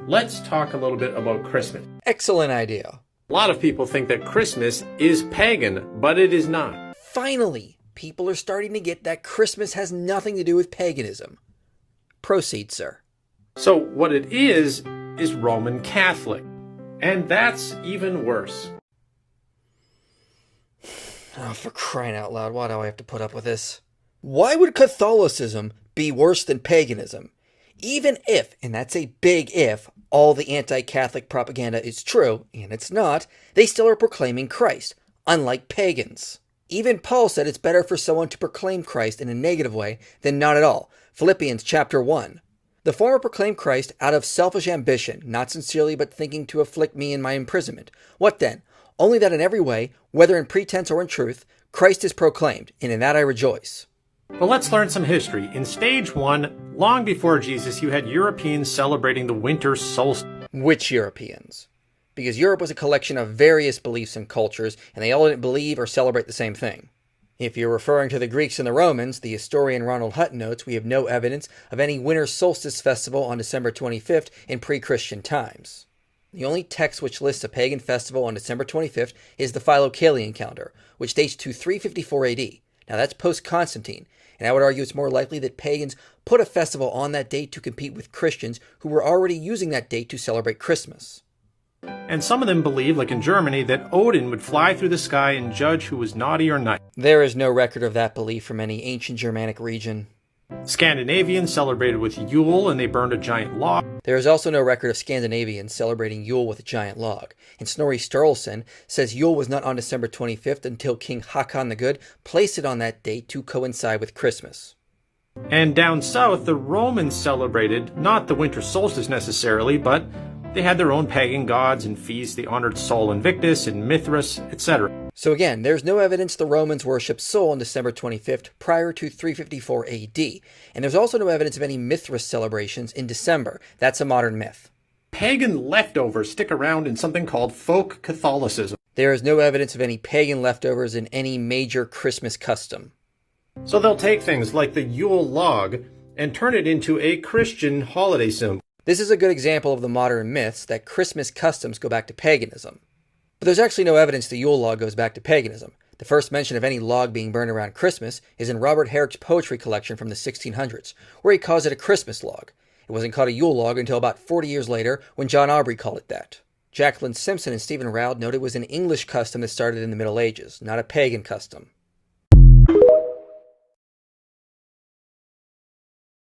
Let's talk a little bit about Christmas. Excellent idea. A lot of people think that Christmas is pagan, but it is not. Finally, people are starting to get that Christmas has nothing to do with paganism. Proceed, sir. So what it is Roman Catholic. And that's even worse. Oh, for crying out loud, why do I have to put up with this? Why would Catholicism be worse than paganism? Even if, and that's a big if, all the anti-Catholic propaganda is true, and it's not, they still are proclaiming Christ, unlike pagans. Even Paul said it's better for someone to proclaim Christ in a negative way than not at all. Philippians chapter 1. The former proclaimed Christ out of selfish ambition, not sincerely but thinking to afflict me in my imprisonment. What then? Only that in every way, whether in pretense or in truth, Christ is proclaimed, and in that I rejoice. Well, let's learn some history. In stage 1, long before Jesus, you had Europeans celebrating the winter solstice. Which Europeans? Because Europe was a collection of various beliefs and cultures, and they all didn't believe or celebrate the same thing. If you're referring to the Greeks and the Romans, the historian Ronald Hutton notes we have no evidence of any winter solstice festival on December 25th in pre-Christian times. The only text which lists a pagan festival on December 25th is the Philocalian calendar, which dates to 354 AD. Now that's post-Constantine, and I would argue it's more likely that pagans put a festival on that date to compete with Christians who were already using that date to celebrate Christmas. And some of them believe, like in Germany, that Odin would fly through the sky and judge who was naughty or nice. There is no record of that belief from any ancient Germanic region. Scandinavians celebrated with Yule and they burned a giant log. There is also no record of Scandinavians celebrating Yule with a giant log. And Snorri Sturluson says Yule was not on December 25th until King Hakon the Good placed it on that date to coincide with Christmas. And down south, the Romans celebrated not the winter solstice necessarily, but they had their own pagan gods and feasts. They honored Sol Invictus and Mithras, etc. So again, there's no evidence the Romans worshipped Sol on December 25th prior to 354 AD. And there's also no evidence of any Mithras celebrations in December. That's a modern myth. Pagan leftovers stick around in something called folk Catholicism. There is no evidence of any pagan leftovers in any major Christmas custom. So they'll take things like the Yule log and turn it into a Christian holiday symbol. This is a good example of the modern myths that Christmas customs go back to paganism. But there's actually no evidence the Yule log goes back to paganism. The first mention of any log being burned around Christmas is in Robert Herrick's poetry collection from the 1600s, where he calls it a Christmas log. It wasn't called a Yule log until about 40 years later when John Aubrey called it that. Jacqueline Simpson and Stephen Roud noted it was an English custom that started in the Middle Ages, not a pagan custom.